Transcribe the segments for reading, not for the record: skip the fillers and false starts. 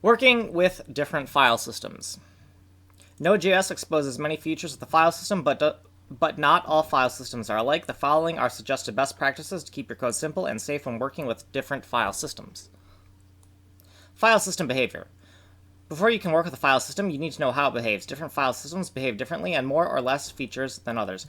Working with different file systems. Node.js exposes many features of the file system, but not all file systems are alike. The following are suggested best practices to keep your code simple and safe when working with different file systems. File system behavior. Before you can work with a file system, you need to know how it behaves. Different file systems behave differently and more or less features than others.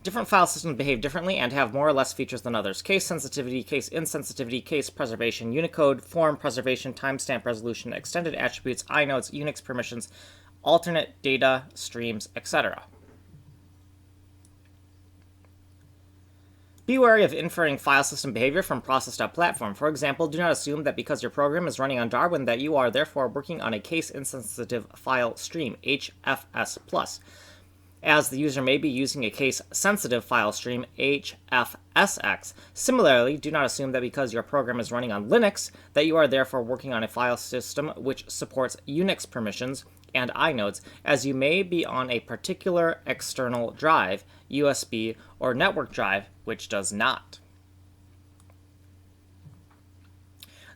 Different file systems behave differently and have more or less features than others. Case sensitivity, case insensitivity, case preservation, Unicode, form preservation, timestamp resolution, extended attributes, inodes, Unix permissions, alternate data streams, etc. Be wary of inferring file system behavior from process.platform. For example, do not assume that because your program is running on Darwin that you are therefore working on a case-insensitive file stream, HFS+, as the user may be using a case-sensitive file stream, HFSX. Similarly, do not assume that because your program is running on Linux that you are therefore working on a file system which supports Unix permissions and inodes, as you may be on a particular external drive, USB, or network drive, which does not.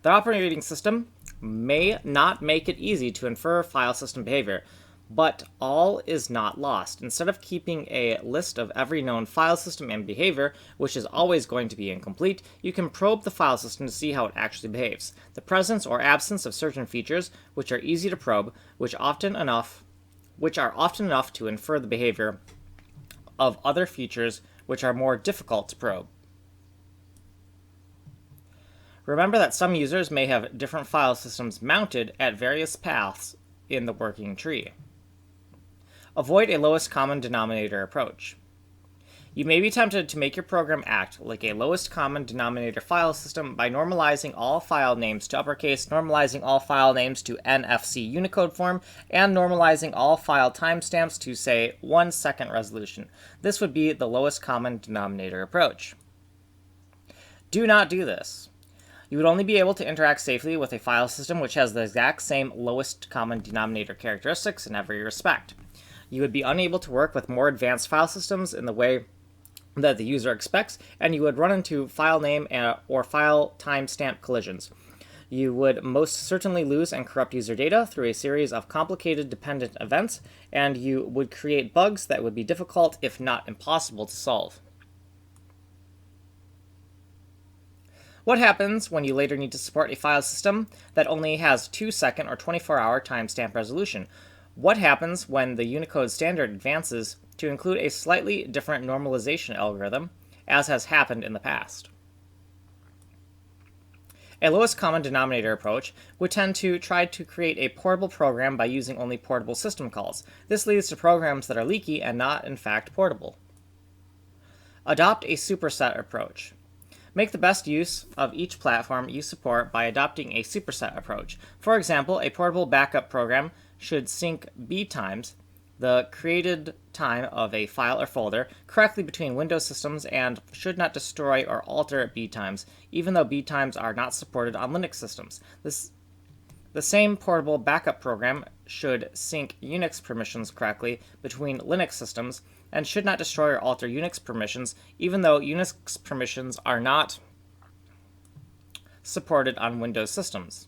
The operating system may not make it easy to infer file system behavior, but all is not lost. Instead of keeping a list of every known file system and behavior, which is always going to be incomplete, you can probe the file system to see how it actually behaves. The presence or absence of certain features, which are easy to probe, which are often enough to infer the behavior of other features which are more difficult to probe. Remember that some users may have different file systems mounted at various paths in the working tree. Avoid a lowest common denominator approach. You may be tempted to make your program act like a lowest common denominator file system by normalizing all file names to uppercase, normalizing all file names to NFC Unicode form, and normalizing all file timestamps to, say, 1 second resolution. This would be the lowest common denominator approach. Do not do this. You would only be able to interact safely with a file system which has the exact same lowest common denominator characteristics in every respect. You would be unable to work with more advanced file systems in the way that the user expects, and you would run into file name or file timestamp collisions. You would most certainly lose and corrupt user data through a series of complicated dependent events, and you would create bugs that would be difficult, if not impossible, to solve. What happens when you later need to support a file system that only has 2-second or 24-hour timestamp resolution? What happens when the Unicode standard advances to include a slightly different normalization algorithm, as has happened in the past? A lowest common denominator approach would tend to try to create a portable program by using only portable system calls. This leads to programs that are leaky and not, in fact, portable. Adopt a superset approach. Make the best use of each platform you support by adopting a superset approach. For example, a portable backup program should sync B times, the created time of a file or folder, correctly between Windows systems and should not destroy or alter B times, even though B times are not supported on Linux systems. The same portable backup program should sync Unix permissions correctly between Linux systems and should not destroy or alter Unix permissions, even though Unix permissions are not supported on Windows systems.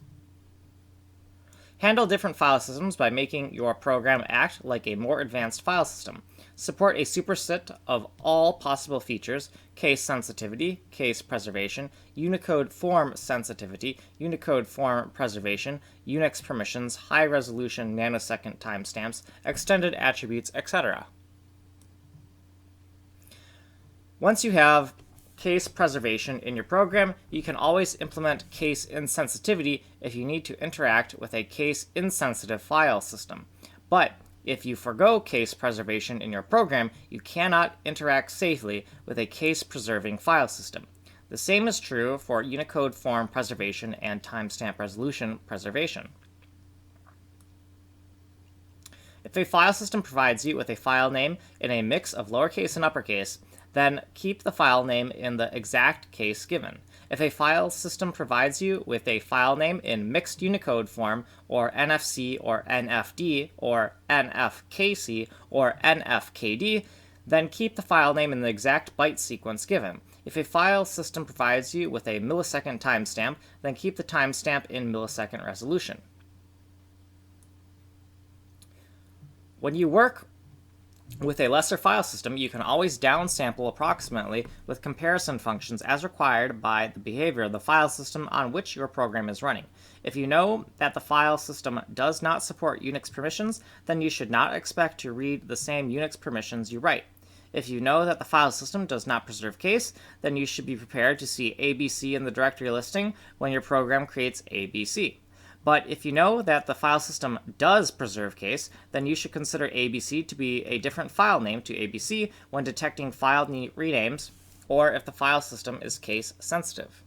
Handle different file systems by making your program act like a more advanced file system. Support a superset of all possible features: case sensitivity, case preservation, Unicode form sensitivity, Unicode form preservation, Unix permissions, high-resolution nanosecond timestamps, extended attributes, etc. Once you have case preservation in your program, you can always implement case insensitivity if you need to interact with a case-insensitive file system. But if you forgo case preservation in your program, you cannot interact safely with a case-preserving file system. The same is true for Unicode form preservation and timestamp resolution preservation. If a file system provides you with a file name in a mix of lowercase and uppercase, then keep the file name in the exact case given. If a file system provides you with a file name in mixed Unicode form, or NFC, or NFD, or NFKC, or NFKD, then keep the file name in the exact byte sequence given. If a file system provides you with a millisecond timestamp, then keep the timestamp in millisecond resolution. When you work with a lesser file system, you can always downsample approximately with comparison functions as required by the behavior of the file system on which your program is running. If you know that the file system does not support Unix permissions, then you should not expect to read the same Unix permissions you write. If you know that the file system does not preserve case, then you should be prepared to see ABC in the directory listing when your program creates ABC. But if you know that the file system does preserve case, then you should consider ABC to be a different file name to ABC when detecting file renames, or if the file system is case sensitive.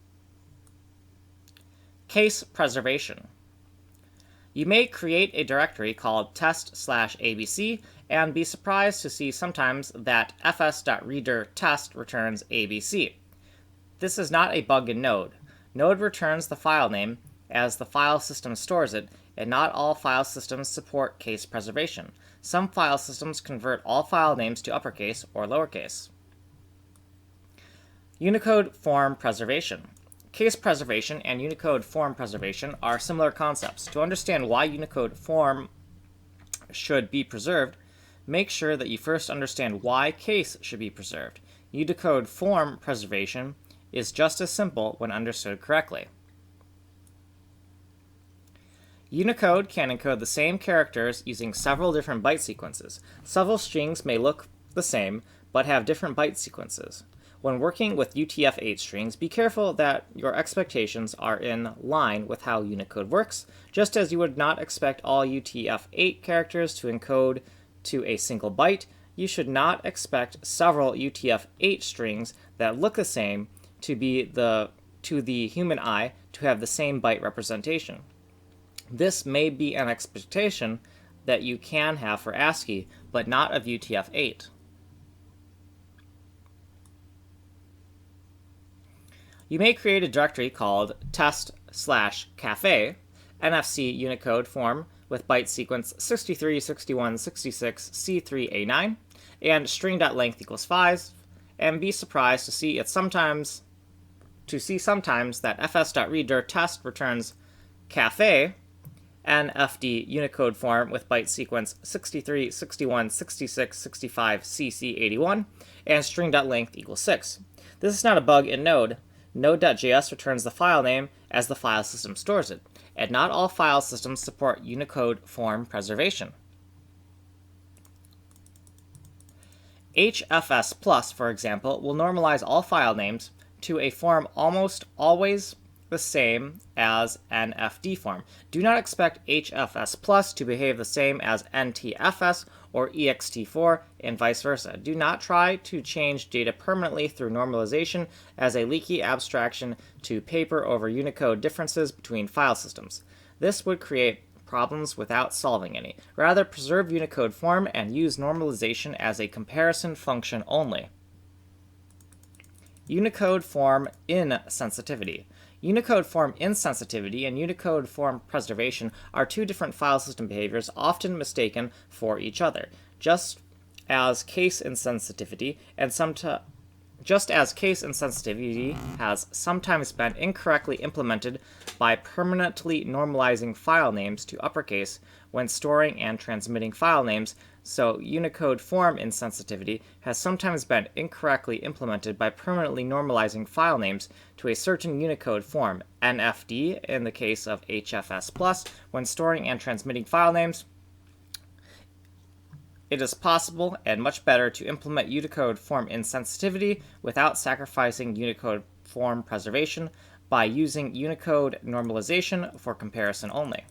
Case preservation. You may create a directory called test/abc and be surprised to see sometimes that fs.reader test returns abc. This is not a bug in Node. Node returns the file name as the file system stores it, and not all file systems support case preservation. Some file systems convert all file names to uppercase or lowercase. Unicode form preservation. Case preservation and Unicode form preservation are similar concepts. To understand why Unicode form should be preserved, make sure that you first understand why case should be preserved. Unicode form preservation is just as simple when understood correctly. Unicode can encode the same characters using several different byte sequences. Several strings may look the same, but have different byte sequences. When working with UTF-8 strings, be careful that your expectations are in line with how Unicode works, just as you would not expect all UTF-8 characters to encode to a single byte. You should not expect several UTF-8 strings that look the same to the human eye to have the same byte representation. This may be an expectation that you can have for ASCII, but not of UTF-8. You may create a directory called test/cafe, NFC Unicode form with byte sequence 63, 61, 66, C3A9, and string.length equals 5, and be surprised to see sometimes that fs.reader test returns cafe, NFD Unicode form with byte sequence 63, 61, 66, 65, CC81, and string.length equals 6. This is not a bug in Node. Node.js returns the file name as the file system stores it, and not all file systems support Unicode form preservation. HFS Plus, for example, will normalize all file names to a form almost always the same as NFD form. Do not expect HFS Plus to behave the same as NTFS or ext4 and vice versa. Do not try to change data permanently through normalization as a leaky abstraction to paper over Unicode differences between file systems. This would create problems without solving any. Rather, preserve Unicode form and use normalization as a comparison function only. Unicode form insensitivity. Unicode form insensitivity and Unicode form preservation are two different file system behaviors often mistaken for each other. Just as case insensitivity has sometimes been incorrectly implemented by permanently normalizing file names to uppercase when storing and transmitting file names, so Unicode form insensitivity has sometimes been incorrectly implemented by permanently normalizing file names to a certain Unicode form, NFD in the case of HFS+, when storing and transmitting file names. It is possible and much better to implement Unicode form insensitivity without sacrificing Unicode form preservation by using Unicode normalization for comparison only.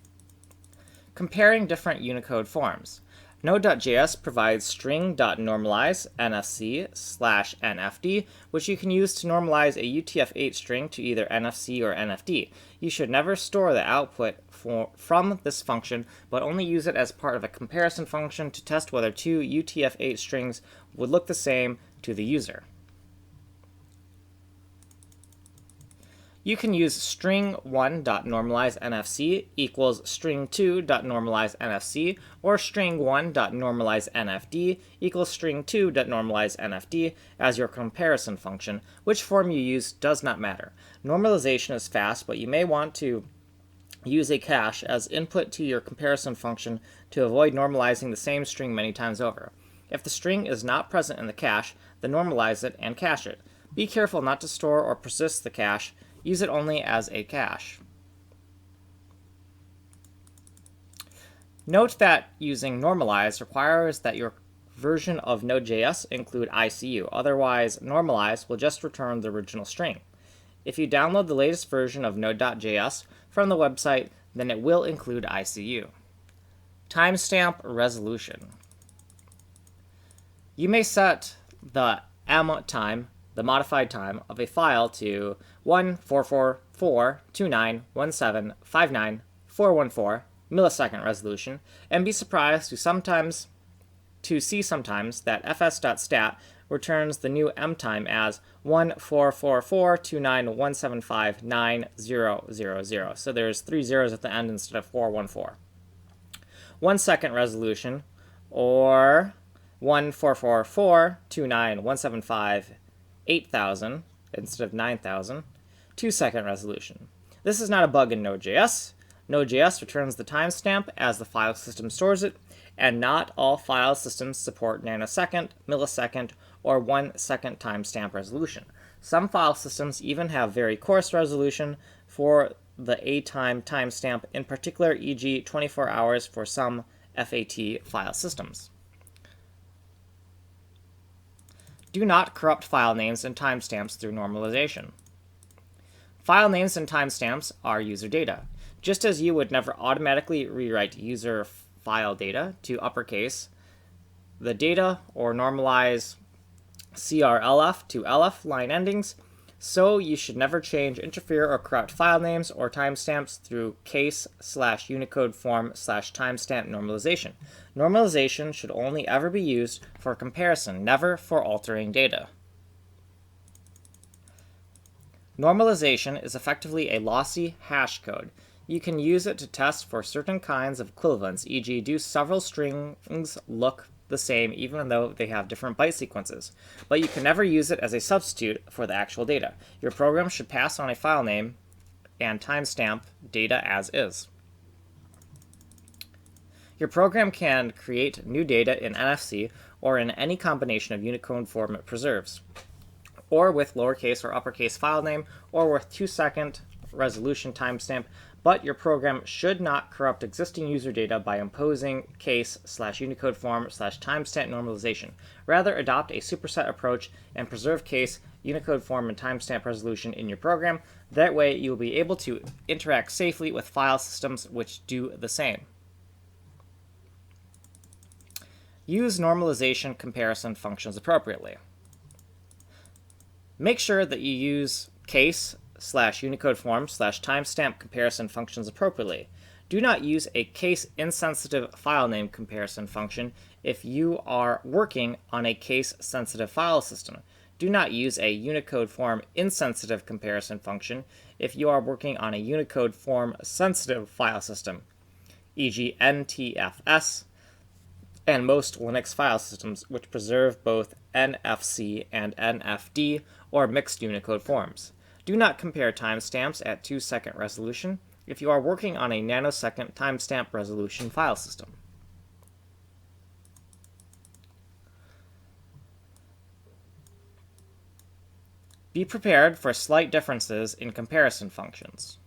Comparing different Unicode forms. Node.js provides string.normalize NFC/NFD, which you can use to normalize a UTF-8 string to either NFC or NFD. You should never store the output from this function, but only use it as part of a comparison function to test whether two UTF-8 strings would look the same to the user. You can use string1.normalize_nfc equals string2.normalize_nfc or string1.normalize_nfd equals string2.normalize_nfd as your comparison function. Which form you use does not matter. Normalization is fast, but you may want to use a cache as input to your comparison function to avoid normalizing the same string many times over. If the string is not present in the cache, then normalize it and cache it. Be careful not to store or persist the cache. Use it only as a cache. Note that using normalize requires that your version of Node.js include ICU. Otherwise, normalize will just return the original string. If you download the latest version of Node.js from the website, then it will include ICU. Timestamp resolution. You may set the time, the modified time, of a file to 1442917594414 millisecond resolution, and be surprised to see sometimes that fs.stat returns the new mtime as 1444291759000. So there's 3 zeros at the end instead of 414. 1 second resolution, or 1444291758000 instead of 9000. 2 second resolution. This is not a bug in Node.js. Node.js returns the timestamp as the file system stores it, and not all file systems support nanosecond, millisecond, or 1 second timestamp resolution. Some file systems even have very coarse resolution for the A-time timestamp, in particular, e.g. 24 hours for some FAT file systems. Do not corrupt file names and timestamps through normalization. File names and timestamps are user data. Just as you would never automatically rewrite user file data to uppercase, the data, or normalize CRLF to LF line endings, so you should never change, interfere, or corrupt file names or timestamps through case/Unicode form/timestamp normalization. Normalization should only ever be used for comparison, never for altering data. Normalization is effectively a lossy hash code. You can use it to test for certain kinds of equivalence, e.g. do several strings look the same even though they have different byte sequences, but you can never use it as a substitute for the actual data. Your program should pass on a file name and timestamp data as is. Your program can create new data in NFC or in any combination of Unicode form it preserves, or with lowercase or uppercase file name, or with 2 second resolution timestamp, but your program should not corrupt existing user data by imposing case/Unicode form/timestamp normalization. Rather, adopt a superset approach and preserve case, Unicode form, and timestamp resolution in your program. That way, you will be able to interact safely with file systems which do the same. Use normalization comparison functions appropriately. Make sure that you use case/Unicode form/timestamp comparison functions appropriately. Do not use a case-insensitive file name comparison function if you are working on a case-sensitive file system. Do not use a Unicode form insensitive comparison function if you are working on a Unicode form sensitive file system, e.g. NTFS, and most Linux file systems which preserve both NFC and NFD or mixed Unicode forms. Do not compare timestamps at 2 second resolution if you are working on a nanosecond timestamp resolution file system. Be prepared for slight differences in comparison functions.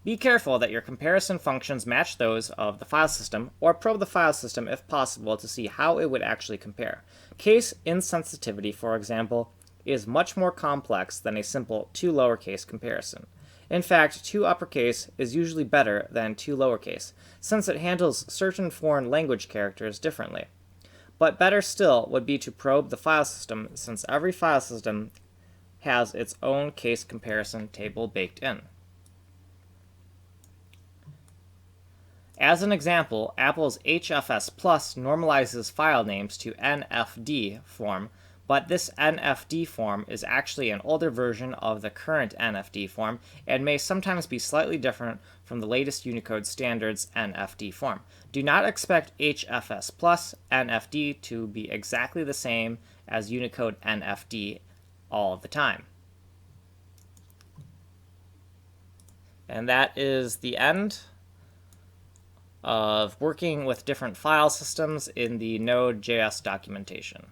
Be careful that your comparison functions match those of the file system, or probe the file system if possible to see how it would actually compare. Case insensitivity, for example, is much more complex than a simple 2 lowercase comparison. In fact, 2 uppercase is usually better than 2 lowercase, since it handles certain foreign language characters differently. But better still would be to probe the file system, since every file system has its own case comparison table baked in. As an example, Apple's HFS Plus normalizes file names to NFD form, But this NFD form is actually an older version of the current NFD form and may sometimes be slightly different from the latest Unicode standards NFD form. Do not expect HFS Plus NFD to be exactly the same as Unicode NFD all of the time. And that is the end of working with different file systems in the Node.js documentation.